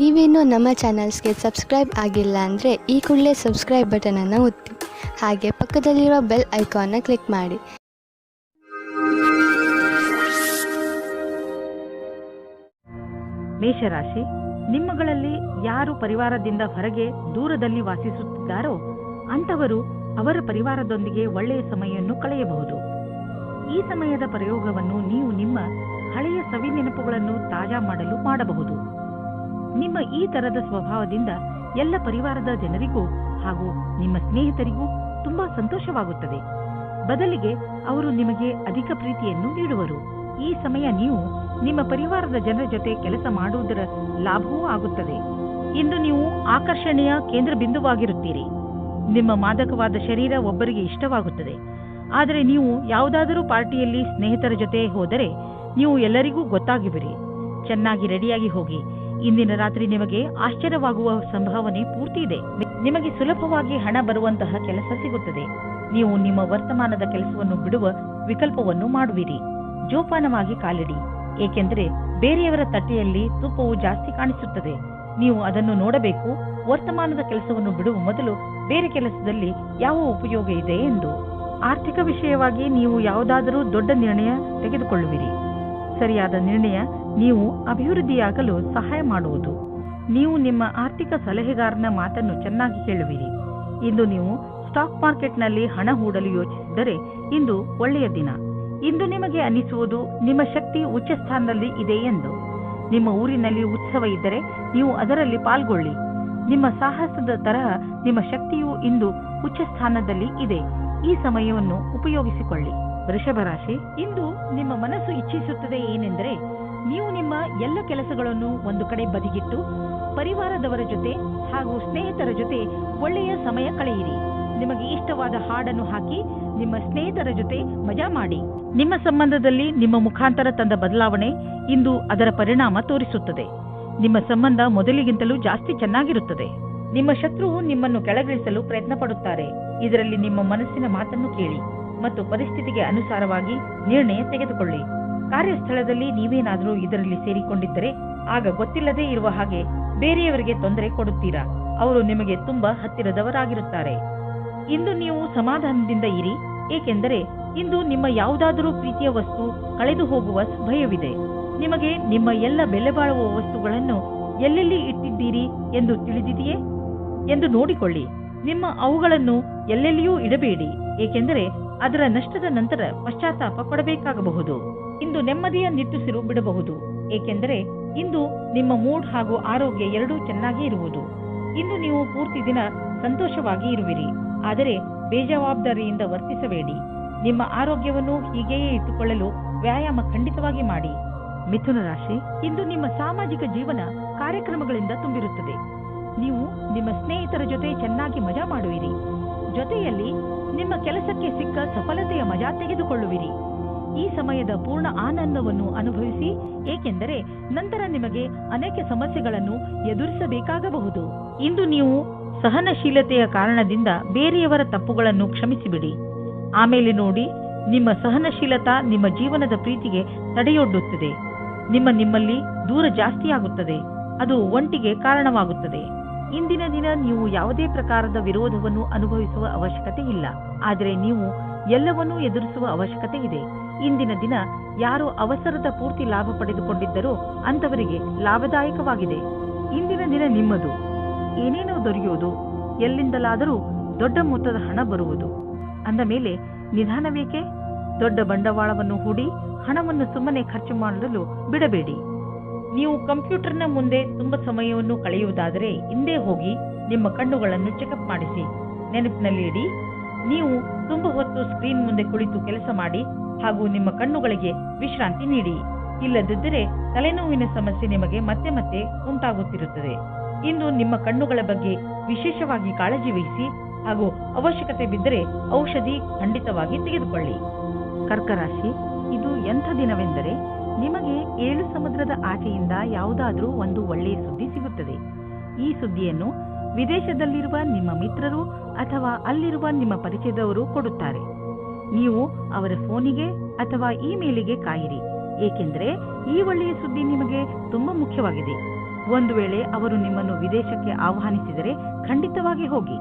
ನೀವೇನೂ ನಮ್ಮ ಚಾನಲ್ಸ್ಗೆ ಸಬ್ಸ್ಕ್ರೈಬ್ ಆಗಿಲ್ಲ ಅಂದರೆ ಈ ಕೂಡಲೇ ಸಬ್ಸ್ಕ್ರೈಬ್ ಬಟನನ್ನು ಒತ್ತಿ, ಹಾಗೆ ಪಕ್ಕದಲ್ಲಿರುವ ಬೆಲ್ ಐಕಾನ್ನ ಕ್ಲಿಕ್ ಮಾಡಿ. ಮೇಷರಾಶಿ, ನಿಮ್ಮಗಳಲ್ಲಿ ಯಾರು ಪರಿವಾರದಿಂದ ಹೊರಗೆ ದೂರದಲ್ಲಿ ವಾಸಿಸುತ್ತಿದ್ದಾರೋ ಅಂಥವರು ಅವರ ಪರಿವಾರದೊಂದಿಗೆ ಒಳ್ಳೆಯ ಸಮಯವನ್ನು ಕಳೆಯಬಹುದು. ಈ ಸಮಯದ ಪ್ರಯೋಗವನ್ನು ನೀವು ನಿಮ್ಮ ಹಳೆಯ ಸವಿ ನೆನಪುಗಳನ್ನು ತಾಜಾ ಮಾಡಲು ಮಾಡಬಹುದು. ನಿಮ್ಮ ಈ ತರದ ಸ್ವಭಾವದಿಂದ ಎಲ್ಲ ಪರಿವಾರದ ಜನರಿಗೂ ಹಾಗೂ ನಿಮ್ಮ ಸ್ನೇಹಿತರಿಗೂ ತುಂಬಾ ಸಂತೋಷವಾಗುತ್ತದೆ. ಬದಲಿಗೆ ಅವರು ನಿಮಗೆ ಅಧಿಕ ಪ್ರೀತಿಯನ್ನು ನೀಡುವರು. ಈ ಸಮಯ ನೀವು ನಿಮ್ಮ ಪರಿವಾರದ ಜನರ ಜೊತೆ ಕೆಲಸ ಮಾಡುವುದರ ಲಾಭವೂ ಆಗುತ್ತದೆ. ಇಂದು ನೀವು ಆಕರ್ಷಣೆಯ ಕೇಂದ್ರ ಬಿಂದುವಾಗಿರುತ್ತೀರಿ. ನಿಮ್ಮ ಮಾದಕವಾದ ಶರೀರ ಒಬ್ಬರಿಗೆ ಇಷ್ಟವಾಗುತ್ತದೆ. ಆದರೆ ನೀವು ಯಾವುದಾದರೂ ಪಾರ್ಟಿಯಲ್ಲಿ ಸ್ನೇಹಿತರ ಜೊತೆ ಹೋದರೆ ನೀವು ಎಲ್ಲರಿಗೂ ಗೊತ್ತಾಗಿಬಿರಿ. ಚೆನ್ನಾಗಿ ರೆಡಿಯಾಗಿ ಹೋಗಿ. ಇಂದಿನ ರಾತ್ರಿ ನಿಮಗೆ ಆಶ್ಚರ್ಯವಾಗುವ ಸಂಭಾವನೆ ಪೂರ್ತಿ ಇದೆ. ನಿಮಗೆ ಸುಲಭವಾಗಿ ಹಣ ಬರುವಂತಹ ಕೆಲಸ ಸಿಗುತ್ತದೆ. ನೀವು ನಿಮ್ಮ ವರ್ತಮಾನದ ಕೆಲಸವನ್ನು ಬಿಡುವ ವಿಕಲ್ಪವನ್ನು ಮಾಡುವಿರಿ. ಜೋಪಾನವಾಗಿ ಕಾಲಿಡಿ, ಏಕೆಂದರೆ ಬೇರೆಯವರ ತಟ್ಟೆಯಲ್ಲಿ ತುಪ್ಪವು ಜಾಸ್ತಿ ಕಾಣಿಸುತ್ತದೆ. ನೀವು ಅದನ್ನು ನೋಡಬೇಕು. ವರ್ತಮಾನದ ಕೆಲಸವನ್ನು ಬಿಡುವ ಮೊದಲು ಬೇರೆ ಕೆಲಸದಲ್ಲಿ ಯಾವ ಉಪಯೋಗ ಇದೆ ಎಂದು. ಆರ್ಥಿಕ ವಿಷಯವಾಗಿ ನೀವು ಯಾವುದಾದರೂ ದೊಡ್ಡ ನಿರ್ಣಯ ತೆಗೆದುಕೊಳ್ಳುವಿರಿ. ಸರಿಯಾದ ನಿರ್ಣಯ ನೀವು ಅಭಿವೃದ್ಧಿಯಾಗಲು ಸಹಾಯ ಮಾಡುವುದು. ನೀವು ನಿಮ್ಮ ಆರ್ಥಿಕ ಸಲಹೆಗಾರನ ಮಾತನ್ನು ಚೆನ್ನಾಗಿ ಕೇಳುವಿರಿ. ಇಂದು ನೀವು ಸ್ಟಾಕ್ ಮಾರ್ಕೆಟ್ನಲ್ಲಿ ಹಣ ಹೂಡಲು ಯೋಚಿಸಿದರೆ ಇಂದು ಒಳ್ಳೆಯ ದಿನ. ಇಂದು ನಿಮಗೆ ಅನಿಸುವುದು ನಿಮ್ಮ ಶಕ್ತಿ ಉಚ್ಚ ಸ್ಥಾನದಲ್ಲಿ ಇದೆ ಎಂದು. ನಿಮ್ಮ ಊರಿನಲ್ಲಿ ಉತ್ಸವ ಇದ್ದರೆ ನೀವು ಅದರಲ್ಲಿ ಪಾಲ್ಗೊಳ್ಳಿ. ನಿಮ್ಮ ಸಾಹಸದ ತರಹ ನಿಮ್ಮ ಶಕ್ತಿಯು ಇಂದು ಉಚ್ಚ ಸ್ಥಾನದಲ್ಲಿ ಇದೆ. ಈ ಸಮಯವನ್ನು ಉಪಯೋಗಿಸಿಕೊಳ್ಳಿ. ವೃಷಭ ರಾಶಿ, ಇಂದು ನಿಮ್ಮ ಮನಸ್ಸು ಇಚ್ಛಿಸುತ್ತದೆ ಏನೆಂದರೆ ನೀವು ನಿಮ್ಮ ಎಲ್ಲ ಕೆಲಸಗಳನ್ನು ಒಂದು ಕಡೆ ಬದಿಗಿಟ್ಟು ಪರಿವಾರದವರ ಜೊತೆ ಹಾಗೂ ಸ್ನೇಹಿತರ ಜೊತೆ ಒಳ್ಳೆಯ ಸಮಯ ಕಳೆಯಿರಿ. ನಿಮಗೆ ಇಷ್ಟವಾದ ಹಾಡನ್ನು ಹಾಕಿ ನಿಮ್ಮ ಸ್ನೇಹಿತರ ಜೊತೆ ಮಜಾ ಮಾಡಿ. ನಿಮ್ಮ ಸಂಬಂಧದಲ್ಲಿ ನಿಮ್ಮ ಮುಖಾಂತರ ತಂದ ಬದಲಾವಣೆ ಇಂದು ಅದರ ಪರಿಣಾಮ ತೋರಿಸುತ್ತದೆ. ನಿಮ್ಮ ಸಂಬಂಧ ಮೊದಲಿಗಿಂತಲೂ ಜಾಸ್ತಿ ಚೆನ್ನಾಗಿರುತ್ತದೆ. ನಿಮ್ಮ ಶತ್ರುವು ನಿಮ್ಮನ್ನು ಕೆಳಗಿಳಿಸಲು ಪ್ರಯತ್ನ ಪಡುತ್ತಾರೆ. ಇದರಲ್ಲಿ ನಿಮ್ಮ ಮನಸ್ಸಿನ ಮಾತನ್ನು ಕೇಳಿ ಮತ್ತು ಪರಿಸ್ಥಿತಿಗೆ ಅನುಸಾರವಾಗಿ ನಿರ್ಣಯ ತೆಗೆದುಕೊಳ್ಳಿ. ಕಾರ್ಯಸ್ಥಳದಲ್ಲಿ ನೀವೇನಾದರೂ ಇದರಲ್ಲಿ ಸೇರಿಕೊಂಡಿದ್ದರೆ ಆಗ ಗೊತ್ತಿಲ್ಲದೆ ಇರುವ ಹಾಗೆ ಬೇರೆಯವರಿಗೆ ತೊಂದರೆ ಕೊಡುತ್ತೀರಾ. ಅವರು ನಿಮಗೆ ತುಂಬಾ ಹತ್ತಿರದವರಾಗಿರುತ್ತಾರೆ. ಇಂದು ನೀವು ಸಮಾಧಾನದಿಂದ ಇರಿ, ಏಕೆಂದರೆ ಇಂದು ನಿಮ್ಮ ಯಾವುದಾದರೂ ಪ್ರೀತಿಯ ವಸ್ತು ಕಳೆದು ಹೋಗುವ ಭಯವಿದೆ. ನಿಮಗೆ ನಿಮ್ಮ ಎಲ್ಲ ಬೆಲೆ ಬಾಳುವ ವಸ್ತುಗಳನ್ನು ಎಲ್ಲೆಲ್ಲಿ ಇಟ್ಟಿದ್ದೀರಿ ಎಂದು ತಿಳಿದಿದೆಯೇ ಎಂದು ನೋಡಿಕೊಳ್ಳಿ. ನಿಮ್ಮ ಅವುಗಳನ್ನು ಎಲ್ಲೆಲ್ಲಿಯೂ ಇಡಬೇಡಿ, ಏಕೆಂದರೆ ಅದರ ನಷ್ಟದ ನಂತರ ಪಶ್ಚಾತ್ತಾಪ ಪಡಬೇಕಾಗಬಹುದು. ಇಂದು ನೆಮ್ಮದಿಯ ನಿಟ್ಟುಸಿರು ಬಿಡಬಹುದು, ಏಕೆಂದರೆ ಇಂದು ನಿಮ್ಮ ಮೂಡ್ ಹಾಗೂ ಆರೋಗ್ಯ ಎರಡೂ ಚೆನ್ನಾಗಿ ಇರುವುದು. ಇಂದು ನೀವು ಪೂರ್ತಿ ದಿನ ಸಂತೋಷವಾಗಿ ಇರುವಿರಿ, ಆದರೆ ಬೇಜವಾಬ್ದಾರಿಯಿಂದ ವರ್ತಿಸಬೇಡಿ. ನಿಮ್ಮ ಆರೋಗ್ಯವನ್ನು ಹೀಗೆಯೇ ಇಟ್ಟುಕೊಳ್ಳಲು ವ್ಯಾಯಾಮ ಖಂಡಿತವಾಗಿ ಮಾಡಿ. ಮಿಥುನ ರಾಶಿ, ಇಂದು ನಿಮ್ಮ ಸಾಮಾಜಿಕ ಜೀವನ ಕಾರ್ಯಕ್ರಮಗಳಿಂದ ತುಂಬಿರುತ್ತದೆ. ನೀವು ನಿಮ್ಮ ಸ್ನೇಹಿತರ ಜೊತೆ ಚೆನ್ನಾಗಿ ಮಜಾ ಮಾಡುವಿರಿ. ಜೊತೆಯಲ್ಲಿ ನಿಮ್ಮ ಕೆಲಸಕ್ಕೆ ಸಿಕ್ಕ ಸಫಲತೆಯ ಮಜಾ ತೆಗೆದುಕೊಳ್ಳುವಿರಿ. ಈ ಸಮಯದ ಪೂರ್ಣ ಆನಂದವನ್ನು ಅನುಭವಿಸಿ, ಏಕೆಂದರೆ ನಂತರ ನಿಮಗೆ ಅನೇಕ ಸಮಸ್ಯೆಗಳನ್ನು ಎದುರಿಸಬೇಕಾಗಬಹುದು. ಇಂದು ನೀವು ಸಹನಶೀಲತೆಯ ಕಾರಣದಿಂದ ಬೇರೆಯವರ ತಪ್ಪುಗಳನ್ನು ಕ್ಷಮಿಸಿಬಿಡಿ. ಆಮೇಲೆ ನೋಡಿ, ನಿಮ್ಮ ಸಹನಶೀಲತಾ ನಿಮ್ಮ ಜೀವನದ ಪ್ರೀತಿಗೆ ತಡೆಯೊಡ್ಡುತ್ತದೆ. ನಿಮ್ಮಲ್ಲಿ ದೂರ ಜಾಸ್ತಿಯಾಗುತ್ತದೆ. ಅದು ಒಂಟಿಗೆ ಕಾರಣವಾಗುತ್ತದೆ. ಇಂದಿನ ದಿನ ನೀವು ಯಾವುದೇ ಪ್ರಕಾರದ ವಿರೋಧವನ್ನು ಅನುಭವಿಸುವ ಅವಶ್ಯಕತೆ ಇಲ್ಲ, ಆದರೆ ನೀವು ಎಲ್ಲವನ್ನೂ ಎದುರಿಸುವ ಅವಶ್ಯಕತೆ ಇದೆ. ಇಂದಿನ ದಿನ ಯಾರು ಅವಸರದ ಪೂರ್ತಿ ಲಾಭ ಪಡೆದುಕೊಂಡಿದ್ದರೋ ಅಂಥವರಿಗೆ ಲಾಭದಾಯಕವಾಗಿದೆ. ಇಂದಿನ ದಿನ ನಿಮ್ಮದು. ಏನೇನೋ ದೊರೆಯುವುದು, ಎಲ್ಲಿಂದಲಾದರೂ ದೊಡ್ಡ ಮೊತ್ತದ ಹಣ ಬರುವುದು. ಅಂದ ಮೇಲೆ ನಿಧಾನವೇಕೆ? ದೊಡ್ಡ ಬಂಡವಾಳವನ್ನು ಹೂಡಿ ಹಣವನ್ನು ಸುಮ್ಮನೆ ಖರ್ಚು ಮಾಡಲು ಬಿಡಬೇಡಿ. ನೀವು ಕಂಪ್ಯೂಟರ್ನ ಮುಂದೆ ತುಂಬಾ ಸಮಯವನ್ನು ಕಳೆಯುವುದಾದರೆ ಹಿಂದೆ ಹೋಗಿ ನಿಮ್ಮ ಕಣ್ಣುಗಳನ್ನು ಚೆಕಪ್ ಮಾಡಿಸಿ. ನೆನಪಿನಲ್ಲಿ ಇಡಿ, ನೀವು ತುಂಬಾ ಹೊತ್ತು ಸ್ಕ್ರೀನ್ ಮುಂದೆ ಕುಳಿತು ಕೆಲಸ ಮಾಡಿ ಹಾಗೂ ನಿಮ್ಮ ಕಣ್ಣುಗಳಿಗೆ ವಿಶ್ರಾಂತಿ ನೀಡಿ. ಇಲ್ಲದಿದ್ದರೆ ತಲೆನೋವಿನ ಸಮಸ್ಯೆ ನಿಮಗೆ ಮತ್ತೆ ಮತ್ತೆ ಉಂಟಾಗುತ್ತಿರುತ್ತದೆ. ಇಂದು ನಿಮ್ಮ ಕಣ್ಣುಗಳ ಬಗ್ಗೆ ವಿಶೇಷವಾಗಿ ಕಾಳಜಿ ವಹಿಸಿ ಹಾಗೂ ಅವಶ್ಯಕತೆ ಬಿದ್ದರೆ ಔಷಧಿ ಖಂಡಿತವಾಗಿ ತೆಗೆದುಕೊಳ್ಳಿ. ಕರ್ಕರಾಶಿ, ಇದು ಎಂಥ ದಿನವೆಂದರೆ ನಿಮಗೆ 7 ಸಮುದ್ರದ ಆಚೆಯಿಂದ ಯಾವುದಾದ್ರೂ ಒಂದು ಒಳ್ಳೆಯ ಸುದ್ದಿ ಸಿಗುತ್ತದೆ. ಈ ಸುದ್ದಿಯನ್ನು ವಿದೇಶದಲ್ಲಿರುವ ನಿಮ್ಮ ಮಿತ್ರರು ಅಥವಾ ಅಲ್ಲಿರುವ ನಿಮ್ಮ ಪರಿಚಯದವರು ಕೊಡುತ್ತಾರೆ. ನೀವು ಅವರ ಫೋನಿಗೆ ಅಥವಾ ಇಮೇಲಿಗೆ ಕಾಯಿರಿ, ಏಕೆಂದರೆ ಈ ಒಳ್ಳೆಯ ಸುದ್ದಿ ನಿಮಗೆ ತುಂಬಾ ಮುಖ್ಯವಾಗಿದೆ. ಒಂದು ವೇಳೆ ಅವರು ನಿಮ್ಮನ್ನು ವಿದೇಶಕ್ಕೆ ಆಹ್ವಾನಿಸಿದರೆ ಖಂಡಿತವಾಗಿ ಹೋಗಿ.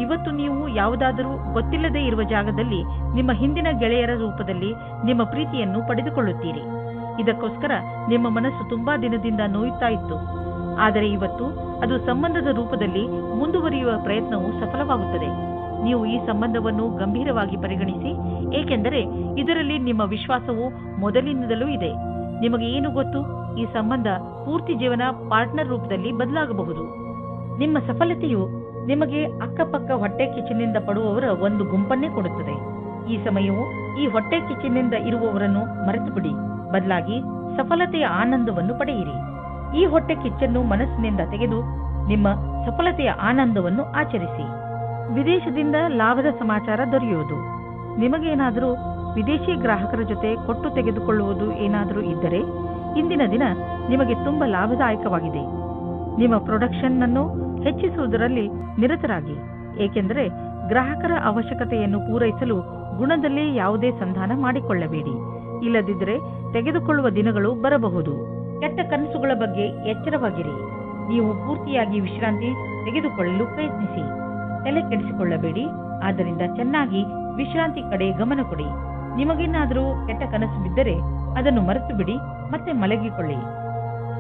ಇವತ್ತು ನೀವು ಯಾವುದಾದರೂ ಗೊತ್ತಿಲ್ಲದೆ ಇರುವ ಜಾಗದಲ್ಲಿ ನಿಮ್ಮ ಹಿಂದಿನ ಗೆಳೆಯರ ರೂಪದಲ್ಲಿ ನಿಮ್ಮ ಪ್ರೀತಿಯನ್ನು ಪಡೆದುಕೊಳ್ಳುತ್ತೀರಿ. ಇದಕ್ಕೋಸ್ಕರ ನಿಮ್ಮ ಮನಸ್ಸು ತುಂಬಾ ದಿನದಿಂದ ನೋಯುತ್ತಾ ಇತ್ತು. ಆದರೆ ಇವತ್ತು ಅದು ಸಂಬಂಧದ ರೂಪದಲ್ಲಿ ಮುಂದುವರಿಯುವ ಪ್ರಯತ್ನವು ಸಫಲವಾಗುತ್ತದೆ. ನೀವು ಈ ಸಂಬಂಧವನ್ನು ಗಂಭೀರವಾಗಿ ಪರಿಗಣಿಸಿ, ಏಕೆಂದರೆ ಇದರಲ್ಲಿ ನಿಮ್ಮ ವಿಶ್ವಾಸವು ಮೊದಲಿನಿಂದಲೂ ಇದೆ. ನಿಮಗೆ ಏನು ಗೊತ್ತು, ಈ ಸಂಬಂಧ ಪೂರ್ತಿ ಜೀವನ ಪಾರ್ಟ್ನರ್ ರೂಪದಲ್ಲಿ ಬದಲಾಗಬಹುದು. ನಿಮ್ಮ ಸಫಲತೆಯು ನಿಮಗೆ ಅಕ್ಕಪಕ್ಕ ಹೊಟ್ಟೆ ಕಿಚ್ಚಿನಿಂದ ಪಡುವವರ ಒಂದು ಗುಂಪನ್ನೇ ಕೊಡುತ್ತದೆ. ಈ ಸಮಯವು ಈ ಹೊಟ್ಟೆ ಕಿಚ್ಚಿನಿಂದ ಇರುವವರನ್ನು ಮರೆತು ಬಿಡಿ, ಬದಲಾಗಿ ಸಫಲತೆಯ ಆನಂದವನ್ನು ಪಡೆಯಿರಿ. ಈ ಹೊಟ್ಟೆ ಕಿಚ್ಚನ್ನು ಮನಸ್ಸಿನಿಂದ ತೆಗೆದು ನಿಮ್ಮ ಸಫಲತೆಯ ಆನಂದವನ್ನು ಆಚರಿಸಿ. ವಿದೇಶದಿಂದ ಲಾಭದ ಸಮಾಚಾರ ದೊರೆಯುವುದು. ನಿಮಗೇನಾದರೂ ವಿದೇಶಿ ಗ್ರಾಹಕರ ಜೊತೆ ಕೊಟ್ಟು ತೆಗೆದುಕೊಳ್ಳುವುದು ಏನಾದರೂ ಇದ್ದರೆ ಇಂದಿನ ದಿನ ನಿಮಗೆ ತುಂಬಾ ಲಾಭದಾಯಕವಾಗಿದೆ. ನಿಮ್ಮ ಪ್ರೊಡಕ್ಷನ್ ಅನ್ನು ಹೆಚ್ಚಿಸುವುದರಲ್ಲಿ ನಿರತರಾಗಿ, ಏಕೆಂದರೆ ಗ್ರಾಹಕರ ಅವಶ್ಯಕತೆಯನ್ನು ಪೂರೈಸಲು ಗುಣದಲ್ಲಿ ಯಾವುದೇ ಸಂಧಾನ ಮಾಡಿಕೊಳ್ಳಬೇಡಿ. ಇಲ್ಲದಿದ್ದರೆ ತೆಗೆದುಕೊಳ್ಳುವ ದಿನಗಳು ಬರಬಹುದು. ಕೆಟ್ಟ ಕನಸುಗಳ ಬಗ್ಗೆ ಎಚ್ಚರವಾಗಿರಿ. ನೀವು ಪೂರ್ತಿಯಾಗಿ ವಿಶ್ರಾಂತಿ ತೆಗೆದುಕೊಳ್ಳಲು ಪ್ರಯತ್ನಿಸಿ. ತಲೆ ಕೆಡಿಸಿಕೊಳ್ಳಬೇಡಿ. ಆದ್ದರಿಂದ ಚೆನ್ನಾಗಿ ವಿಶ್ರಾಂತಿ ಕಡೆ ಗಮನ ಕೊಡಿ. ನಿಮಗೇನಾದರೂ ಕೆಟ್ಟ ಕನಸು ಬಿದ್ದರೆ ಅದನ್ನು ಮರೆತು ಬಿಡಿ, ಮತ್ತೆ ಮಲಗಿಕೊಳ್ಳಿ.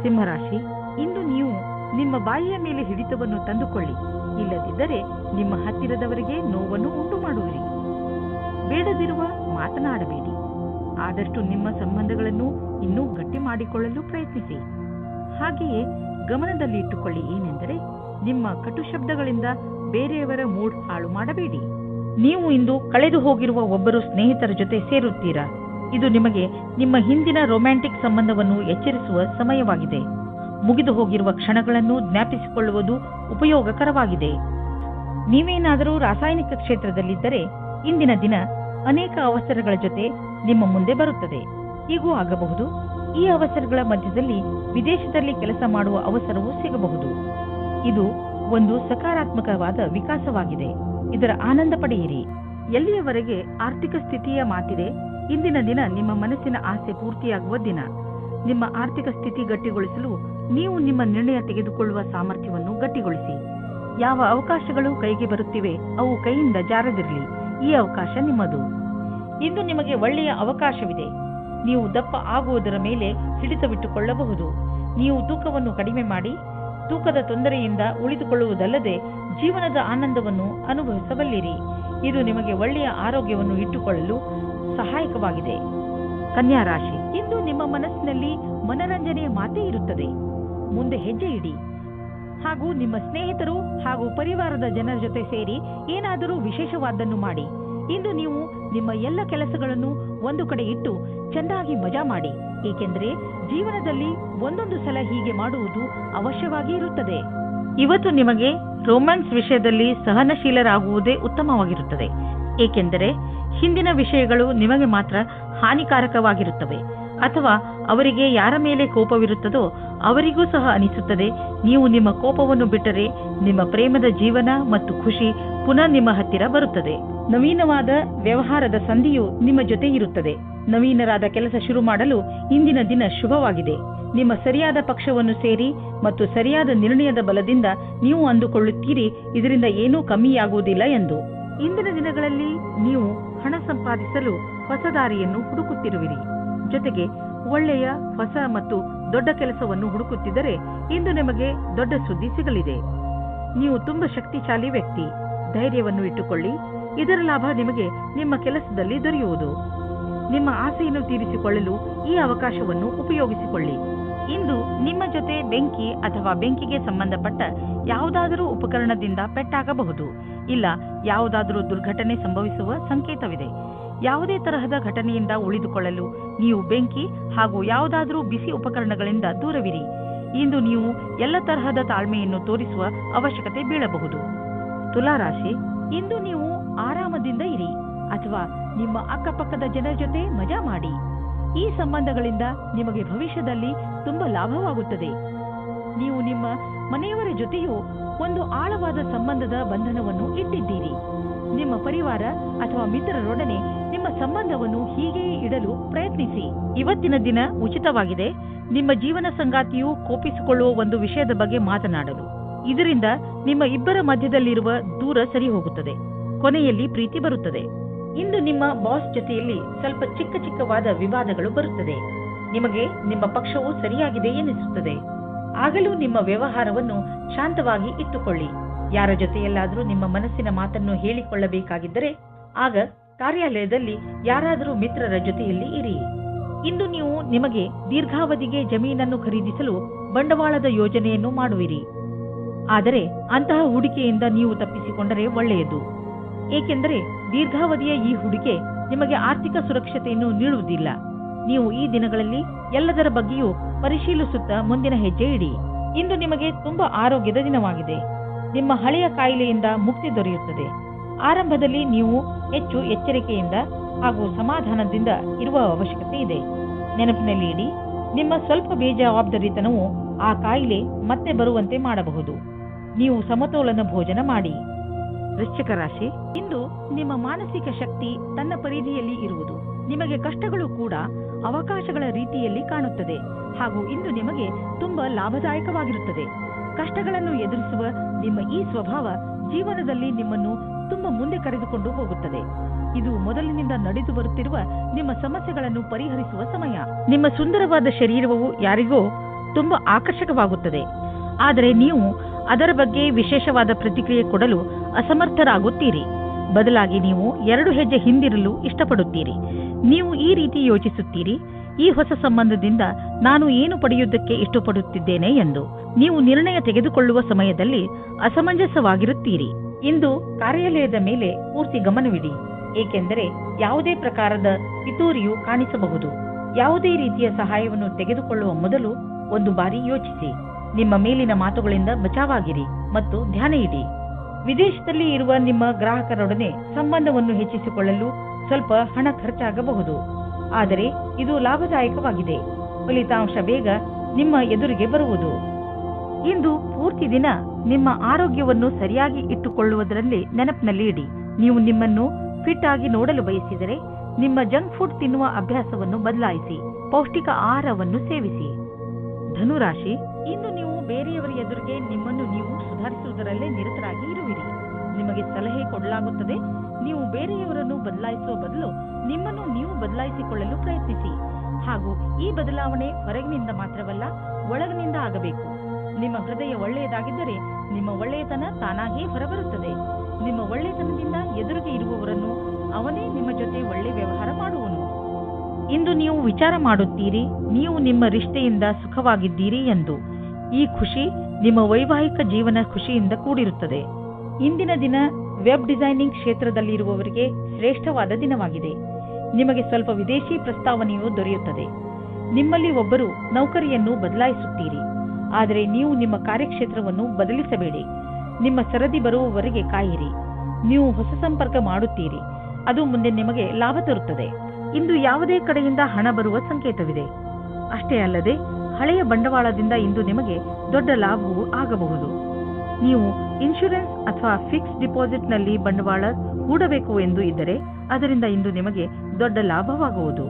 ಸಿಂಹರಾಶಿ, ಇಂದು ನೀವು ನಿಮ್ಮ ಬಾಯಿಯ ಮೇಲೆ ಹಿಡಿತವನ್ನು ತಂದುಕೊಳ್ಳಿ. ಇಲ್ಲದಿದ್ದರೆ ನಿಮ್ಮ ಹತ್ತಿರದವರಿಗೆ ನೋವನ್ನು ಉಂಟು ಮಾಡುವಿರಿ. ಬೇಡದಿರುವ ಮಾತನಾಡಬೇಡಿ. ಆದಷ್ಟು ನಿಮ್ಮ ಸಂಬಂಧಗಳನ್ನು ಇನ್ನೂ ಗಟ್ಟಿ ಮಾಡಿಕೊಳ್ಳಲು ಪ್ರಯತ್ನಿಸಿ. ಹಾಗೆಯೇ ಗಮನದಲ್ಲಿ ಇಟ್ಟುಕೊಳ್ಳಿ ಏನೆಂದರೆ, ನಿಮ್ಮ ಕಟು ಶಬ್ದಗಳಿಂದ ಬೇರೆಯವರ ಮೂಡ್ ಹಾಳು ಮಾಡಬೇಡಿ. ನೀವು ಇಂದು ಕಳೆದು ಹೋಗಿರುವ ಒಬ್ಬರು ಸ್ನೇಹಿತರ ಜೊತೆ ಸೇರುತ್ತೀರಾ. ಇದು ನಿಮಗೆ ನಿಮ್ಮ ಹಿಂದಿನ ರೊಮ್ಯಾಂಟಿಕ್ ಸಂಬಂಧವನ್ನು ಎಚ್ಚರಿಸುವ ಸಮಯವಾಗಿದೆ. ಮುಗಿದು ಹೋಗಿರುವ ಕ್ಷಣಗಳನ್ನು ಜ್ಞಾಪಿಸಿಕೊಳ್ಳುವುದು ಉಪಯೋಗಕರವಾಗಿದೆ. ನೀವೇನಾದರೂ ರಾಸಾಯನಿಕ ಕ್ಷೇತ್ರದಲ್ಲಿದ್ದರೆ ಇಂದಿನ ದಿನ ಅನೇಕ ಅವಸರಗಳ ಜೊತೆ ನಿಮ್ಮ ಮುಂದೆ ಬರುತ್ತದೆ. ಹೀಗೂ ಆಗಬಹುದು. ಈ ಅವಸರಗಳ ಮಧ್ಯದಲ್ಲಿ ವಿದೇಶದಲ್ಲಿ ಕೆಲಸ ಮಾಡುವ ಅವಸರವೂ ಸಿಗಬಹುದು. ಇದು ಒಂದು ಸಕಾರಾತ್ಮಕವಾದ ವಿಕಾಸವಾಗಿದೆ. ಇದರ ಆನಂದ ಪಡೆಯಿರಿ. ಎಲ್ಲಿಯವರೆಗೆ ಆರ್ಥಿಕ ಸ್ಥಿತಿಯ ಮಾತಿದೆ, ಇಂದಿನ ದಿನ ನಿಮ್ಮ ಮನಸ್ಸಿನ ಆಸೆ ಪೂರ್ತಿಯಾಗುವ ದಿನ. ನಿಮ್ಮ ಆರ್ಥಿಕ ಸ್ಥಿತಿ ಗಟ್ಟಿಗೊಳಿಸಲು ನೀವು ನಿಮ್ಮ ನಿರ್ಣಯ ತೆಗೆದುಕೊಳ್ಳುವ ಸಾಮರ್ಥ್ಯವನ್ನು ಗಟ್ಟಿಗೊಳಿಸಿ. ಯಾವ ಅವಕಾಶಗಳು ಕೈಗೆ ಬರುತ್ತಿವೆ ಅವು ಕೈಯಿಂದ ಜಾರದಿರಲಿ. ಈ ಅವಕಾಶ ನಿಮ್ಮದು. ಇಂದು ನಿಮಗೆ ಒಳ್ಳೆಯ ಅವಕಾಶವಿದೆ. ನೀವು ದಪ್ಪ ಆಗುವುದರ ಮೇಲೆ ಹಿಡಿತವಿಟ್ಟುಕೊಳ್ಳಬಹುದು. ನೀವು ತೂಕವನ್ನು ಕಡಿಮೆ ಮಾಡಿ ತೂಕದ ತೊಂದರೆಯಿಂದ ಉಳಿದುಕೊಳ್ಳುವುದಲ್ಲದೆ ಜೀವನದ ಆನಂದವನ್ನು ಅನುಭವಿಸಬಲ್ಲಿರಿ. ಇದು ನಿಮಗೆ ಒಳ್ಳೆಯ ಆರೋಗ್ಯವನ್ನು ಇಟ್ಟುಕೊಳ್ಳಲು ಸಹಾಯಕವಾಗಿದೆ. ಕನ್ಯಾ ರಾಶಿ, ಇಂದು ನಿಮ್ಮ ಮನಸ್ಸಿನಲ್ಲಿ ಮನರಂಜನೆಯ ಮಾತೇ ಇರುತ್ತದೆ. ಮುಂದೆ ಹೆಜ್ಜೆ ಇಡಿ ಹಾಗೂ ನಿಮ್ಮ ಸ್ನೇಹಿತರು ಹಾಗೂ ಪರಿವಾರದ ಜನರ ಜೊತೆ ಸೇರಿ ಏನಾದರೂ ವಿಶೇಷವಾದ್ದನ್ನು ಮಾಡಿ. ಇಂದು ನೀವು ನಿಮ್ಮ ಎಲ್ಲ ಕೆಲಸಗಳನ್ನು ಒಂದು ಕಡೆ ಇಟ್ಟು ಚೆನ್ನಾಗಿ ಮಜಾ ಮಾಡಿ, ಏಕೆಂದರೆ ಜೀವನದಲ್ಲಿ ಒಂದೊಂದು ಸಲ ಹೀಗೆ ಮಾಡುವುದು ಅವಶ್ಯವಾಗಿ ಇರುತ್ತದೆ. ಇವತ್ತು ನಿಮಗೆ ರೊಮ್ಯಾನ್ಸ್ ವಿಷಯದಲ್ಲಿ ಸಹನಶೀಲರಾಗುವುದೇ ಉತ್ತಮವಾಗಿರುತ್ತದೆ, ಏಕೆಂದರೆ ಹಿಂದಿನ ವಿಷಯಗಳು ನಿಮಗೆ ಮಾತ್ರ ಹಾನಿಕಾರಕವಾಗಿರುತ್ತವೆ. ಅಥವಾ ಅವರಿಗೆ ಯಾರ ಮೇಲೆ ಕೋಪವಿರುತ್ತದೋ ಅವರಿಗೂ ಸಹ ಅನಿಸುತ್ತದೆ. ನೀವು ನಿಮ್ಮ ಕೋಪವನ್ನು ಬಿಟ್ಟರೆ ನಿಮ್ಮ ಪ್ರೇಮದ ಜೀವನ ಮತ್ತು ಖುಷಿ ಪುನಃ ನಿಮ್ಮ ಹತ್ತಿರ ಬರುತ್ತದೆ. ನವೀನವಾದ ವ್ಯವಹಾರದ ಸಂಧಿಯು ನಿಮ್ಮ ಜೊತೆ ಇರುತ್ತದೆ. ನವೀನರಾದ ಕೆಲಸ ಶುರು ಮಾಡಲು ಇಂದಿನ ದಿನ ಶುಭವಾಗಿದೆ. ನಿಮ್ಮ ಸರಿಯಾದ ಪಕ್ಷವನ್ನು ಸೇರಿ ಮತ್ತು ಸರಿಯಾದ ನಿರ್ಣಯದ ಬಲದಿಂದ ನೀವು ಅಂದುಕೊಳ್ಳುತ್ತೀರಿ ಇದರಿಂದ ಏನೂ ಕಮ್ಮಿಯಾಗುವುದಿಲ್ಲ ಎಂದು. ಇಂದಿನ ದಿನಗಳಲ್ಲಿ ನೀವು ಹಣ ಸಂಪಾದಿಸಲು ಹೊಸ ದಾರಿಯನ್ನು ಹುಡುಕುತ್ತಿರುವಿರಿ. ಜೊತೆಗೆ ಒಳ್ಳೆಯ ಹೊಸ ಮತ್ತು ದೊಡ್ಡ ಕೆಲಸವನ್ನು ಹುಡುಕುತ್ತಿದ್ದರೆ ಇಂದು ನಿಮಗೆ ದೊಡ್ಡ ಸುದ್ದಿ ಸಿಗಲಿದೆ. ನೀವು ತುಂಬಾ ಶಕ್ತಿಶಾಲಿ ವ್ಯಕ್ತಿ. ಧೈರ್ಯವನ್ನು ಇಟ್ಟುಕೊಳ್ಳಿ. ಇದರ ಲಾಭ ನಿಮಗೆ ನಿಮ್ಮ ಕೆಲಸದಲ್ಲಿ ದೊರೆಯುವುದು. ನಿಮ್ಮ ಆಸೆಯನ್ನು ತೀರಿಸಿಕೊಳ್ಳಲು ಈ ಅವಕಾಶವನ್ನು ಉಪಯೋಗಿಸಿಕೊಳ್ಳಿ. ಇಂದು ನಿಮ್ಮ ಜೊತೆ ಬೆಂಕಿ ಅಥವಾ ಬೆಂಕಿಗೆ ಸಂಬಂಧಪಟ್ಟ ಯಾವುದಾದರೂ ಉಪಕರಣದಿಂದ ಪೆಟ್ಟಾಗಬಹುದು. ಇಲ್ಲ, ಯಾವುದಾದರೂ ದುರ್ಘಟನೆ ಸಂಭವಿಸುವ ಸಂಕೇತವಿದೆ. ಯಾವುದೇ ತರಹದ ಘಟನೆಯಿಂದ ಉಳಿದುಕೊಳ್ಳಲು ನೀವು ಬೆಂಕಿ ಹಾಗೂ ಯಾವುದಾದರೂ ಬಿಸಿ ಉಪಕರಣಗಳಿಂದ ದೂರವಿರಿ. ಇಂದು ನೀವು ಎಲ್ಲ ತರಹದ ತಾಳ್ಮೆಯನ್ನು ತೋರಿಸುವ ಅವಶ್ಯಕತೆ ಬೀಳಬಹುದು. ತುಲಾರಾಶಿ, ಇಂದು ನೀವು ಆರಾಮದಿಂದ ಇರಿ ಅಥವಾ ನಿಮ್ಮ ಅಕ್ಕಪಕ್ಕದ ಜನರ ಜೊತೆ ಮಜಾ ಮಾಡಿ. ಈ ಸಂಬಂಧಗಳಿಂದ ನಿಮಗೆ ಭವಿಷ್ಯದಲ್ಲಿ ತುಂಬಾ ಲಾಭವಾಗುತ್ತದೆ. ನೀವು ನಿಮ್ಮ ಮನೆಯವರ ಜೊತೆಯೂ ಒಂದು ಆಳವಾದ ಸಂಬಂಧದ ಬಂಧನವನ್ನು ಇಟ್ಟಿದ್ದೀರಿ. ನಿಮ್ಮ ಪರಿವಾರ ಅಥವಾ ಮಿತ್ರರೊಡನೆ ನಿಮ್ಮ ಸಂಬಂಧವನ್ನು ಹೀಗೆಯೇ ಇಡಲು ಪ್ರಯತ್ನಿಸಿ. ಇವತ್ತಿನ ದಿನ ಉಚಿತವಾಗಿದೆ. ನಿಮ್ಮ ಜೀವನ ಸಂಗಾತಿಯು ಕೋಪಿಸಿಕೊಳ್ಳುವ ಒಂದು ವಿಷಯದ ಬಗ್ಗೆ ಮಾತನಾಡಲು. ಇದರಿಂದ ನಿಮ್ಮ ಇಬ್ಬರ ಮಧ್ಯದಲ್ಲಿರುವ ದೂರ ಸರಿ ಹೋಗುತ್ತದೆ. ಕೊನೆಯಲ್ಲಿ ಪ್ರೀತಿ ಬರುತ್ತದೆ. ಇಂದು ನಿಮ್ಮ ಬಾಸ್ ಜೊತೆಯಲ್ಲಿ ಸ್ವಲ್ಪ ಚಿಕ್ಕವಾದ ವಿವಾದಗಳು ಬರುತ್ತದೆ. ನಿಮಗೆ ನಿಮ್ಮ ಪಕ್ಷವು ಸರಿಯಾಗಿದೆ ಎನಿಸುತ್ತದೆ. ಆಗಲೂ ನಿಮ್ಮ ವ್ಯವಹಾರವನ್ನು ಶಾಂತವಾಗಿ ಇಟ್ಟುಕೊಳ್ಳಿ. ಯಾರ ಜೊತೆಯಲ್ಲಾದರೂ ನಿಮ್ಮ ಮನಸ್ಸಿನ ಮಾತನ್ನು ಹೇಳಿಕೊಳ್ಳಬೇಕಾಗಿದ್ದರೆ ಆಗ ಕಾರ್ಯಾಲಯದಲ್ಲಿ ಯಾರಾದರೂ ಮಿತ್ರರ ಜೊತೆಯಲ್ಲಿ ಇರಿ. ಇಂದು ನೀವು ನಿಮಗೆ ದೀರ್ಘಾವಧಿಗೆ ಜಮೀನನ್ನು ಖರೀದಿಸಲು ಬಂಡವಾಳದ ಯೋಜನೆಯನ್ನು ಮಾಡುವಿರಿ. ಆದರೆ ಅಂತಹ ಹೂಡಿಕೆಯಿಂದ ನೀವು ತಪ್ಪಿಸಿಕೊಂಡರೆ ಒಳ್ಳೆಯದು. ಏಕೆಂದರೆ ದೀರ್ಘಾವಧಿಯ ಈ ಹೂಡಿಕೆ ನಿಮಗೆ ಆರ್ಥಿಕ ಸುರಕ್ಷತೆಯನ್ನು ನೀಡುವುದಿಲ್ಲ. ನೀವು ಈ ದಿನಗಳಲ್ಲಿ ಎಲ್ಲದರ ಬಗ್ಗೆಯೂ ಪರಿಶೀಲಿಸುತ್ತಾ ಮುಂದಿನ ಹೆಜ್ಜೆ ಇಡಿ. ಇಂದು ನಿಮಗೆ ತುಂಬಾ ಆರೋಗ್ಯದ ದಿನವಾಗಿದೆ. ನಿಮ್ಮ ಹಳೆಯ ಕಾಯಿಲೆಯಿಂದ ಮುಕ್ತಿ ದೊರೆಯುತ್ತದೆ. ಆರಂಭದಲ್ಲಿ ನೀವು ಹೆಚ್ಚು ಎಚ್ಚರಿಕೆಯಿಂದ ಹಾಗೂ ಸಮಾಧಾನದಿಂದ ಇರುವ ಅವಶ್ಯಕತೆ ಇದೆ. ನೆನಪಿನಲ್ಲಿ ಇಡಿ, ನಿಮ್ಮ ಸ್ವಲ್ಪ ಬೇಜವಾಬ್ದಾರಿತನವು ಆ ಕಾಯಿಲೆ ಮತ್ತೆ ಬರುವಂತೆ ಮಾಡಬಹುದು. ನೀವು ಸಮತೋಲನ ಭೋಜನ ಮಾಡಿ. ವೃಶ್ಚಿಕ ರಾಶಿ, ಇಂದು ನಿಮ್ಮ ಮಾನಸಿಕ ಶಕ್ತಿ ತನ್ನ ಪರಿಧಿಯಲ್ಲಿ ಇರುವುದು. ನಿಮಗೆ ಕಷ್ಟಗಳು ಕೂಡ ಅವಕಾಶಗಳ ರೀತಿಯಲ್ಲಿ ಕಾಣುತ್ತದೆ ಹಾಗೂ ಇಂದು ನಿಮಗೆ ತುಂಬಾ ಲಾಭದಾಯಕವಾಗಿರುತ್ತದೆ. ಕಷ್ಟಗಳನ್ನು ಎದುರಿಸುವ ನಿಮ್ಮ ಈ ಸ್ವಭಾವ ಜೀವನದಲ್ಲಿ ನಿಮ್ಮನ್ನು ತುಂಬಾ ಮುಂದೆ ಕರೆದುಕೊಂಡು ಹೋಗುತ್ತದೆ. ಇದು ಮೊದಲಿನಿಂದ ನಡೆದು ಬರುತ್ತಿರುವ ನಿಮ್ಮ ಸಮಸ್ಯೆಗಳನ್ನು ಪರಿಹರಿಸುವ ಸಮಯ. ನಿಮ್ಮ ಸುಂದರವಾದ ಶರೀರವು ಯಾರಿಗೋ ತುಂಬಾ ಆಕರ್ಷಕವಾಗುತ್ತದೆ. ಆದರೆ ನೀವು ಅದರ ಬಗ್ಗೆ ವಿಶೇಷವಾದ ಪ್ರತಿಕ್ರಿಯೆ ಕೊಡಲು ಅಸಮರ್ಥರಾಗುತ್ತೀರಿ. ಬದಲಾಗಿ ನೀವು 2 ಹೆಜ್ಜೆ ಹಿಂದಿರಲು ಇಷ್ಟಪಡುತ್ತೀರಿ. ನೀವು ಈ ರೀತಿ ಯೋಚಿಸುತ್ತೀರಿ, ಈ ಹೊಸ ಸಂಬಂಧದಿಂದ ನಾನು ಏನು ಪಡೆಯುವುದಕ್ಕೆ ಇಷ್ಟಪಡುತ್ತಿದ್ದೇನೆ ಎಂದು. ನೀವು ನಿರ್ಣಯ ತೆಗೆದುಕೊಳ್ಳುವ ಸಮಯದಲ್ಲಿ ಅಸಮಂಜಸವಾಗಿರುತ್ತೀರಿ. ಇಂದು ಕಾರ್ಯಾಲಯದ ಮೇಲೆ ಪೂರ್ತಿ ಗಮನವಿಡಿ, ಏಕೆಂದರೆ ಯಾವುದೇ ಪ್ರಕಾರದ ಪಿತೂರಿಯು ಕಾಣಿಸಬಹುದು. ಯಾವುದೇ ರೀತಿಯ ಸಹಾಯವನ್ನು ತೆಗೆದುಕೊಳ್ಳುವ ಮೊದಲು ಒಂದು ಬಾರಿ ಯೋಚಿಸಿ. ನಿಮ್ಮ ಮೇಲಿನ ಮಾತುಗಳಿಂದ ಬಚಾವಾಗಿರಿ ಮತ್ತು ಧ್ಯಾನ ಇಡಿ. ವಿದೇಶದಲ್ಲಿ ಇರುವ ನಿಮ್ಮ ಗ್ರಾಹಕರೊಡನೆ ಸಂಬಂಧವನ್ನು ಹೆಚ್ಚಿಸಿಕೊಳ್ಳಲು ಸ್ವಲ್ಪ ಹಣ ಖರ್ಚಾಗಬಹುದು, ಆದರೆ ಇದು ಲಾಭದಾಯಕವಾಗಿದೆ. ಫಲಿತಾಂಶ ಬೇಗ ನಿಮ್ಮ ಎದುರಿಗೆ ಬರುವುದು. ಇಂದು ಪೂರ್ತಿ ದಿನ ನಿಮ್ಮ ಆರೋಗ್ಯವನ್ನು ಸರಿಯಾಗಿ ಇಟ್ಟುಕೊಳ್ಳುವುದರಲ್ಲಿ ನೆನಪಿನಲ್ಲಿ ಇಡಿ. ನೀವು ನಿಮ್ಮನ್ನು ಫಿಟ್ ಆಗಿ ನೋಡಲು ಬಯಸಿದರೆ ನಿಮ್ಮ ಜಂಕ್ ಫುಡ್ ತಿನ್ನುವ ಅಭ್ಯಾಸವನ್ನು ಬದಲಾಯಿಸಿ. ಪೌಷ್ಟಿಕ ಆಹಾರವನ್ನು ಸೇವಿಸಿ. ಧನುರಾಶಿ, ಇಂದು ನೀವು ಬೇರೆಯವರ ಎದುರಿಗೆ ನಿಮ್ಮನ್ನು ನೀವು ಸುಧಾರಿಸುವುದರಲ್ಲೇ ನಿರತರಾಗಿ ಇರುವಿರಿ. ನಿಮಗೆ ಸಲಹೆ ಕೊಡಲಾಗುತ್ತದೆ. ನೀವು ಬೇರೆಯವರನ್ನು ಬದಲಾಯಿಸುವ ಬದಲು ನಿಮ್ಮನ್ನು ನೀವು ಬದಲಾಯಿಸಿಕೊಳ್ಳಲು ಪ್ರಯತ್ನಿಸಿ. ಹಾಗೂ ಈ ಬದಲಾವಣೆ ಹೊರಗಿನಿಂದ ಮಾತ್ರವಲ್ಲ, ಒಳಗಿನಿಂದ ಆಗಬೇಕು. ನಿಮ್ಮ ಹೃದಯ ಒಳ್ಳೆಯದಾಗಿದ್ದರೆ ನಿಮ್ಮ ಒಳ್ಳೆಯತನ ತಾನಾಗಿಯೇ ಹೊರಬರುತ್ತದೆ. ನಿಮ್ಮ ಒಳ್ಳೆಯತನದಿಂದ ಎದುರಿಗೆ ಇರುವವರನ್ನು ಅವನೇ ನಿಮ್ಮ ಜೊತೆ ಒಳ್ಳೆ ವ್ಯವಹಾರ ಮಾಡುವನು. ಇಂದು ನೀವು ವಿಚಾರ ಮಾಡುತ್ತೀರಿ, ನೀವು ನಿಮ್ಮ ರಿಶ್ತೆಯಿಂದ ಸುಖವಾಗಿದ್ದೀರಿ ಎಂದು. ಈ ಖುಷಿ ನಿಮ್ಮ ವೈವಾಹಿಕ ಜೀವನ ಖುಷಿಯಿಂದ ಕೂಡಿರುತ್ತದೆ. ಇಂದಿನ ದಿನ ವೆಬ್ ಡಿಸೈನಿಂಗ್ ಕ್ಷೇತ್ರದಲ್ಲಿರುವವರಿಗೆ ಶ್ರೇಷ್ಠವಾದ ದಿನವಾಗಿದೆ. ನಿಮಗೆ ಸ್ವಲ್ಪ ವಿದೇಶಿ ಪ್ರಸ್ತಾವನೆಯು ದೊರೆಯುತ್ತದೆ. ನಿಮ್ಮಲ್ಲಿ ಒಬ್ಬರು ನೌಕರಿಯನ್ನು ಬದಲಾಯಿಸುತ್ತೀರಿ, ಆದರೆ ನೀವು ನಿಮ್ಮ ಕಾರ್ಯಕ್ಷೇತ್ರವನ್ನು ಬದಲಿಸಬೇಡಿ. ನಿಮ್ಮ ಸರದಿ ಬರುವವರೆಗೆ ಕಾಯಿರಿ. ನೀವು ಹೊಸ ಸಂಪರ್ಕ ಮಾಡುತ್ತೀರಿ, ಅದು ಮುಂದೆ ನಿಮಗೆ ಲಾಭ ತರುತ್ತದೆ. ಇಂದು ಯಾವುದೇ ಕಡೆಯಿಂದ ಹಣ ಬರುವ ಸಂಕೇತವಿದೆ. ಅಷ್ಟೇ ಅಲ್ಲದೆ ಹಳೆಯ ಬಂಡವಾಳದಿಂದ ಇಂದು ನಿಮಗೆ ದೊಡ್ಡ ಲಾಭವೂ ಆಗಬಹುದು. ನೀವು ಇನ್ಶೂರೆನ್ಸ್ ಅಥವಾ ಫಿಕ್ಸ್ ಡಿಪಾಸಿಟ್ನಲ್ಲಿ ಬಂಡವಾಳ ಹೂಡಬೇಕು ಎಂದು ಇದ್ದರೆ ಅದರಿಂದ ಇಂದು ನಿಮಗೆ ದೊಡ್ಡ ಲಾಭವಾಗುವುದು.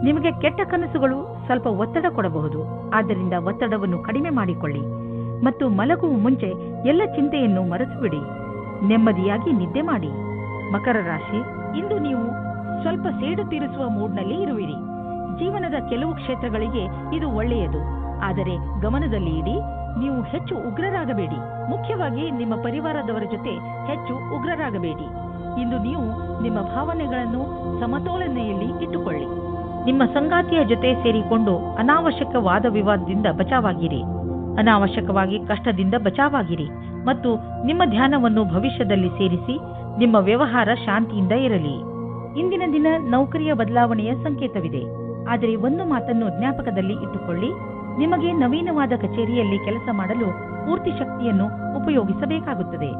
ನಿಮಗೆ ಕೆಟ್ಟ ಕನಸುಗಳು ಸ್ವಲ್ಪ ಒತ್ತಡ ಕೊಡಬಹುದು. ಆದ್ದರಿಂದ ಒತ್ತಡವನ್ನು ಕಡಿಮೆ ಮಾಡಿಕೊಳ್ಳಿ ಮತ್ತು ಮಲಗುವ ಮುಂಚೆ ಎಲ್ಲ ಚಿಂತೆಯನ್ನು ಮರೆತುಬಿಡಿ. ನೆಮ್ಮದಿಯಾಗಿ ನಿದ್ದೆ ಮಾಡಿ. ಮಕರ ರಾಶಿ, ಇಂದು ನೀವು ಸ್ವಲ್ಪ ಸೇಡು ತೀರಿಸುವ ಮೂಡ್ನಲ್ಲಿ ಇರುವಿರಿ. ಜೀವನದ ಕೆಲವು ಕ್ಷೇತ್ರಗಳಿಗೆ ಇದು ಒಳ್ಳೆಯದು, ಆದರೆ ಗಮನದಲ್ಲಿ ಇಡಿ, ನೀವು ಹೆಚ್ಚು ಉಗ್ರರಾಗಬೇಡಿ. ಮುಖ್ಯವಾಗಿ ನಿಮ್ಮ ಪರಿವಾರದವರ ಜೊತೆ ಹೆಚ್ಚು ಉಗ್ರರಾಗಬೇಡಿ. ಇಂದು ನೀವು ನಿಮ್ಮ ಭಾವನೆಗಳನ್ನು ಸಮತೋಲನೆಯಲ್ಲಿ ಇಟ್ಟುಕೊಳ್ಳಿ. ನಿಮ್ಮ ಸಂಗಾತಿಯ ಜೊತೆ ಸೇರಿಕೊಂಡು ಅನಾವಶ್ಯಕ ವಾದ ವಿವಾದದಿಂದ ಬಚಾವಾಗಿರಿ. ಅನಾವಶ್ಯಕವಾಗಿ ಕಷ್ಟದಿಂದ ಬಚಾವಾಗಿರಿ ಮತ್ತು ನಿಮ್ಮ ಧ್ಯಾನವನ್ನು ಭವಿಷ್ಯದಲ್ಲಿ ಸೇರಿಸಿ. ನಿಮ್ಮ ವ್ಯವಹಾರ ಶಾಂತಿಯಿಂದ ಇರಲಿ. ಇಂದಿನ ದಿನ ನೌಕರಿಯ ಬದಲಾವಣೆಯ ಸಂಕೇತವಿದೆ, ಆದರೆ ಒಂದು ಮಾತನ್ನು ಜ್ಞಾಪಕದಲ್ಲಿ ಇಟ್ಟುಕೊಳ್ಳಿ, ನಿಮಗೆ ನವೀನವಾದ ಕಚೇರಿಯಲ್ಲಿ ಕೆಲಸ ಮಾಡಲು ಪೂರ್ತಿ ಶಕ್ತಿಯನ್ನು ಉಪಯೋಗಿಸಬೇಕಾಗುತ್ತದೆ.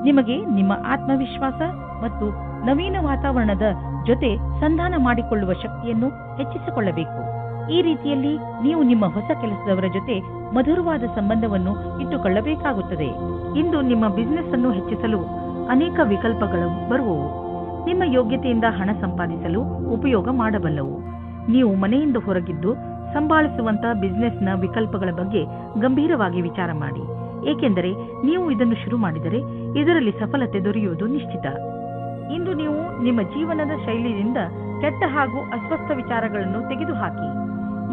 ನಿಮಗೆ ನಿಮ್ಮ ಆತ್ಮವಿಶ್ವಾಸ ಮತ್ತು ನವೀನ ವಾತಾವರಣದ ಜೊತೆ ಸಂಧಾನ ಮಾಡಿಕೊಳ್ಳುವ ಶಕ್ತಿಯನ್ನು ಹೆಚ್ಚಿಸಿಕೊಳ್ಳಬೇಕು. ಈ ರೀತಿಯಲ್ಲಿ ನೀವು ನಿಮ್ಮ ಹೊಸ ಕೆಲಸದವರ ಜೊತೆ ಮಧುರವಾದ ಸಂಬಂಧವನ್ನು ಇಟ್ಟುಕೊಳ್ಳಬೇಕಾಗುತ್ತದೆ. ಇಂದು ನಿಮ್ಮ ಬಿಸಿನೆಸ್ ಅನ್ನು ಹೆಚ್ಚಿಸಲು ಅನೇಕ ವಿಕಲ್ಪಗಳು ಬರುವವು. ನಿಮ್ಮ ಯೋಗ್ಯತೆಯಿಂದ ಹಣ ಸಂಪಾದಿಸಲು ಉಪಯೋಗ ಮಾಡಬಲ್ಲವು. ನೀವು ಮನೆಯಿಂದ ಹೊರಗಿದ್ದು ಸಂಭಾಳಿಸುವಂತಹ ಬಿಸಿನೆಸ್ನ ವಿಕಲ್ಪಗಳ ಬಗ್ಗೆ ಗಂಭೀರವಾಗಿ ವಿಚಾರ ಮಾಡಿ, ಏಕೆಂದರೆ ನೀವು ಇದನ್ನು ಶುರು ಮಾಡಿದರೆ ಇದರಲ್ಲಿ ಸಫಲತೆ ದೊರೆಯುವುದು ನಿಶ್ಚಿತ. ಇಂದು ನೀವು ನಿಮ್ಮ ಜೀವನದ ಶೈಲಿಯಿಂದ ಕೆಟ್ಟ ಹಾಗೂ ಅಸ್ವಸ್ಥ ವಿಚಾರಗಳನ್ನು ತೆಗೆದುಹಾಕಿ.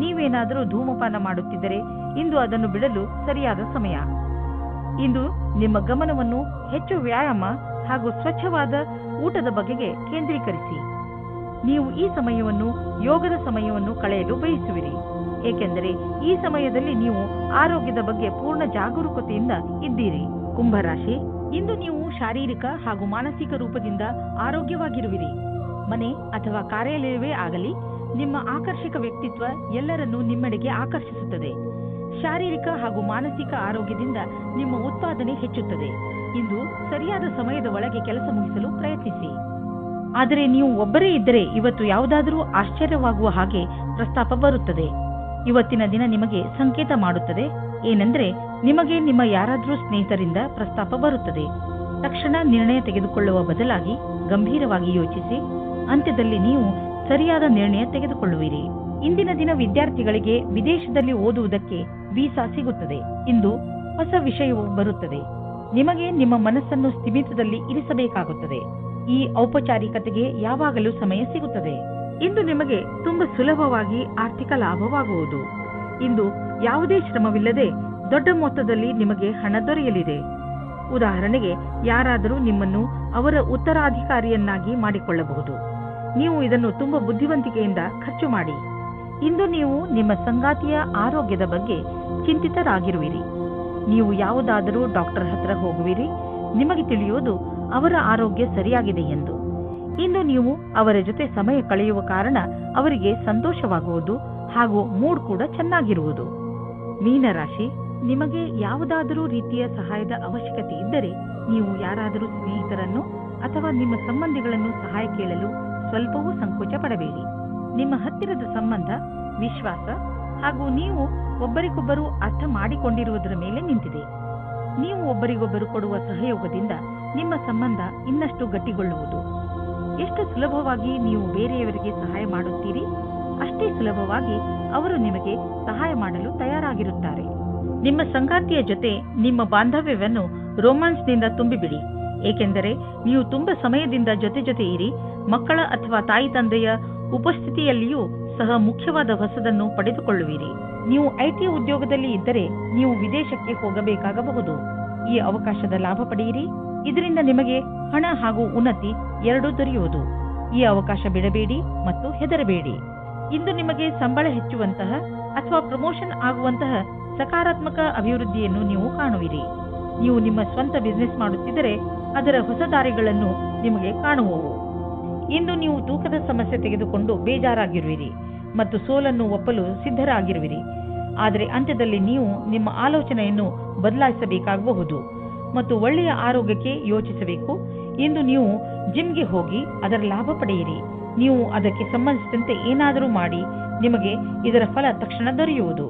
ನೀವೇನಾದರೂ ಧೂಮಪಾನ ಮಾಡುತ್ತಿದ್ದರೆ ಇಂದು ಅದನ್ನು ಬಿಡಲು ಸರಿಯಾದ ಸಮಯ. ಇಂದು ನಿಮ್ಮ ಗಮನವನ್ನು ಹೆಚ್ಚು ವ್ಯಾಯಾಮ ಹಾಗೂ ಸ್ವಚ್ಛವಾದ ಊಟದ ಬಗೆಗೆ ಕೇಂದ್ರೀಕರಿಸಿ. ನೀವು ಈ ಸಮಯವನ್ನು ಯೋಗದ ಸಮಯವನ್ನು ಕಳೆಯಲು ಬಯಸುವಿರಿ, ಏಕೆಂದರೆ ಈ ಸಮಯದಲ್ಲಿ ನೀವು ಆರೋಗ್ಯದ ಬಗ್ಗೆ ಪೂರ್ಣ ಜಾಗರೂಕತೆಯಿಂದ ಇದ್ದೀರಿ. ಕುಂಭರಾಶಿ, ಇಂದು ನೀವು ಶಾರೀರಿಕ ಹಾಗೂ ಮಾನಸಿಕ ರೂಪದಿಂದ ಆರೋಗ್ಯವಾಗಿರುವಿರಿ. ಮನೆ ಅಥವಾ ಕಾರ್ಯಾಲಯವೇ ಆಗಲಿ, ನಿಮ್ಮ ಆಕರ್ಷಕ ವ್ಯಕ್ತಿತ್ವ ಎಲ್ಲರನ್ನೂ ನಿಮ್ಮೆಡೆಗೆ ಆಕರ್ಷಿಸುತ್ತದೆ. ಶಾರೀರಿಕ ಹಾಗೂ ಮಾನಸಿಕ ಆರೋಗ್ಯದಿಂದ ನಿಮ್ಮ ಉತ್ಪಾದನೆ ಹೆಚ್ಚುತ್ತದೆ. ಇಂದು ಸರಿಯಾದ ಸಮಯದ ಒಳಗೆ ಕೆಲಸ ಮುಗಿಸಲು ಪ್ರಯತ್ನಿಸಿ. ಆದರೆ ನೀವು ಒಬ್ಬರೇ ಇದ್ದರೆ ಇವತ್ತು ಯಾವುದಾದರೂ ಆಶ್ಚರ್ಯವಾಗುವ ಹಾಗೆ ಪ್ರಸ್ತಾಪ ಬರುತ್ತದೆ. ಇವತ್ತಿನ ದಿನ ನಿಮಗೆ ಸಂಕೇತ ಮಾಡುತ್ತದೆ ಏನೆಂದರೆ, ನಿಮಗೆ ನಿಮ್ಮ ಯಾರಾದರೂ ಸ್ನೇಹಿತರಿಂದ ಪ್ರಸ್ತಾಪ ಬರುತ್ತದೆ. ತಕ್ಷಣ ನಿರ್ಣಯ ತೆಗೆದುಕೊಳ್ಳುವ ಬದಲಾಗಿ ಗಂಭೀರವಾಗಿ ಯೋಚಿಸಿ ಅಂತ್ಯದಲ್ಲಿ ನೀವು ಸರಿಯಾದ ನಿರ್ಣಯ ತೆಗೆದುಕೊಳ್ಳುವಿರಿ. ಇಂದಿನ ದಿನ ವಿದ್ಯಾರ್ಥಿಗಳಿಗೆ ವಿದೇಶದಲ್ಲಿ ಓದುವುದಕ್ಕೆ ವೀಸಾ ಸಿಗುತ್ತದೆ. ಇಂದು ಹೊಸ ವಿಷಯವು ಬರುತ್ತದೆ. ನಿಮಗೆ ನಿಮ್ಮ ಮನಸ್ಸನ್ನು ಸ್ಥಿಮಿತದಲ್ಲಿ ಇರಿಸಬೇಕಾಗುತ್ತದೆ. ಈ ಔಪಚಾರಿಕತೆಗೆ ಯಾವಾಗಲೂ ಸಮಯ ಸಿಗುತ್ತದೆ. ಇಂದು ನಿಮಗೆ ತುಂಬಾ ಸುಲಭವಾಗಿ ಆರ್ಥಿಕ ಲಾಭವಾಗುವುದು. ಇಂದು ಯಾವುದೇ ಶ್ರಮವಿಲ್ಲದೆ ದೊಡ್ಡ ಮೊತ್ತದಲ್ಲಿ ನಿಮಗೆ ಹಣ ದೊರೆಯಲಿದೆ. ಉದಾಹರಣೆಗೆ, ಯಾರಾದರೂ ನಿಮ್ಮನ್ನು ಅವರ ಉತ್ತರಾಧಿಕಾರಿಯನ್ನಾಗಿ ಮಾಡಿಕೊಳ್ಳಬಹುದು. ನೀವು ಇದನ್ನು ತುಂಬಾ ಬುದ್ಧಿವಂತಿಕೆಯಿಂದ ಖರ್ಚು ಮಾಡಿ. ಇಂದು ನೀವು ನಿಮ್ಮ ಸಂಗಾತಿಯ ಆರೋಗ್ಯದ ಬಗ್ಗೆ ಚಿಂತಿತರಾಗಿರುವಿರಿ. ನೀವು ಯಾವುದಾದರೂ ಡಾಕ್ಟರ್ ಹತ್ರ ಹೋಗುವಿರಿ. ನಿಮಗೆ ತಿಳಿಯುವುದು ಅವರ ಆರೋಗ್ಯ ಸರಿಯಾಗಿದೆ ಎಂದು. ಇಂದು ನೀವು ಅವರ ಜೊತೆ ಸಮಯ ಕಳೆಯುವ ಕಾರಣ ಅವರಿಗೆ ಸಂತೋಷವಾಗುವುದು ಹಾಗೂ ಮೂಡ್ ಕೂಡ ಚೆನ್ನಾಗಿರುವುದು. ಮೀನರಾಶಿ, ನಿಮಗೆ ಯಾವುದಾದರೂ ರೀತಿಯ ಸಹಾಯದ ಅವಶ್ಯಕತೆ ಇದ್ದರೆ ನೀವು ಯಾರಾದರೂ ಸ್ನೇಹಿತರನ್ನು ಅಥವಾ ನಿಮ್ಮ ಸಂಬಂಧಿಗಳನ್ನು ಸಹಾಯ ಕೇಳಲು ಸ್ವಲ್ಪವೂ ಸಂಕೋಚ ಪಡಬೇಡಿ. ನಿಮ್ಮ ಹತ್ತಿರದ ಸಂಬಂಧ, ವಿಶ್ವಾಸ ಹಾಗೂ ನೀವು ಒಬ್ಬರಿಗೊಬ್ಬರು ಅರ್ಥ ಮಾಡಿಕೊಂಡಿರುವುದರ ಮೇಲೆ ನಿಂತಿದೆ. ನೀವು ಒಬ್ಬರಿಗೊಬ್ಬರು ಕೊಡುವ ಸಹಯೋಗದಿಂದ ನಿಮ್ಮ ಸಂಬಂಧ ಇನ್ನಷ್ಟು ಗಟ್ಟಿಗೊಳ್ಳುವುದು. ಎಷ್ಟು ಸುಲಭವಾಗಿ ನೀವು ಬೇರೆಯವರಿಗೆ ಸಹಾಯ ಮಾಡುತ್ತೀರಿ, ಅಷ್ಟೇ ಸುಲಭವಾಗಿ ಅವರು ನಿಮಗೆ ಸಹಾಯ ಮಾಡಲು ತಯಾರಾಗಿರುತ್ತಾರೆ. ನಿಮ್ಮ ಸಂಗಾತಿಯ ಜೊತೆ ನಿಮ್ಮ ಬಾಂಧವ್ಯವನ್ನು ರೋಮಾನ್ಸ್ನಿಂದ ತುಂಬಿಬಿಡಿ, ಏಕೆಂದರೆ ನೀವು ತುಂಬಾ ಸಮಯದಿಂದ ಜೊತೆ ಇರಿ. ಮಕ್ಕಳ ಅಥವಾ ತಾಯಿ ತಂದೆಯ ಉಪಸ್ಥಿತಿಯಲ್ಲಿಯೂ ಸಹ ಮುಖ್ಯವಾದ ಹೊಸದನ್ನು ಪಡೆದುಕೊಳ್ಳುವಿರಿ. ನೀವು ಐಟಿ ಉದ್ಯೋಗದಲ್ಲಿ ಇದ್ದರೆ ನೀವು ವಿದೇಶಕ್ಕೆ ಹೋಗಬೇಕಾಗಬಹುದು. ಈ ಅವಕಾಶದ ಲಾಭ ಪಡೆಯಿರಿ. ಇದರಿಂದ ನಿಮಗೆ ಹಣ ಹಾಗೂ ಉನ್ನತಿ ಎರಡೂ ದೊರೆಯುವುದು. ಈ ಅವಕಾಶ ಬಿಡಬೇಡಿ ಮತ್ತು ಹೆದರಬೇಡಿ. ಇಂದು ನಿಮಗೆ ಸಂಬಳ ಹೆಚ್ಚುವಂತಹ ಅಥವಾ ಪ್ರಮೋಷನ್ ಆಗುವಂತಹ ಸಕಾರಾತ್ಮಕ ಅಭಿವೃದ್ಧಿಯನ್ನು ನೀವು ಕಾಣುವಿರಿ. ನೀವು ನಿಮ್ಮ ಸ್ವಂತ ಬಿಸಿನೆಸ್ ಮಾಡುತ್ತಿದ್ದರೆ ಅದರ ಹೊಸ ದಾರಿಗಳನ್ನು ನಿಮಗೆ ಕಾಣುವವು. ಇಂದು ನೀವು ತೂಕದ ಸಮಸ್ಯೆ ತೆಗೆದುಕೊಂಡು ಬೇಜಾರಾಗಿರುವಿರಿ ಮತ್ತು ಸೋಲನ್ನು ಒಪ್ಪಲು ಸಿದ್ಧರಾಗಿರುವಿರಿ. ಆದರೆ ಅಂತ್ಯದಲ್ಲಿ ನೀವು ನಿಮ್ಮ ಆಲೋಚನೆಯನ್ನು ಬದಲಾಯಿಸಬೇಕಾಗಬಹುದು ಮತ್ತು ಒಳ್ಳೆಯ ಆರೋಗ್ಯಕ್ಕೆ ಯೋಚಿಸಬೇಕು. ಇಂದು ನೀವು ಜಿಮ್ಗೆ ಹೋಗಿ ಅದರ ಲಾಭ ಪಡೆಯಿರಿ. ನೀವು ಅದಕ್ಕೆ ಸಂಬಂಧಿಸಿದಂತೆ ಏನಾದರೂ ಮಾಡಿ, ನಿಮಗೆ ಇದರ ಫಲ ತಕ್ಷಣ ದೊರೆಯುವುದು.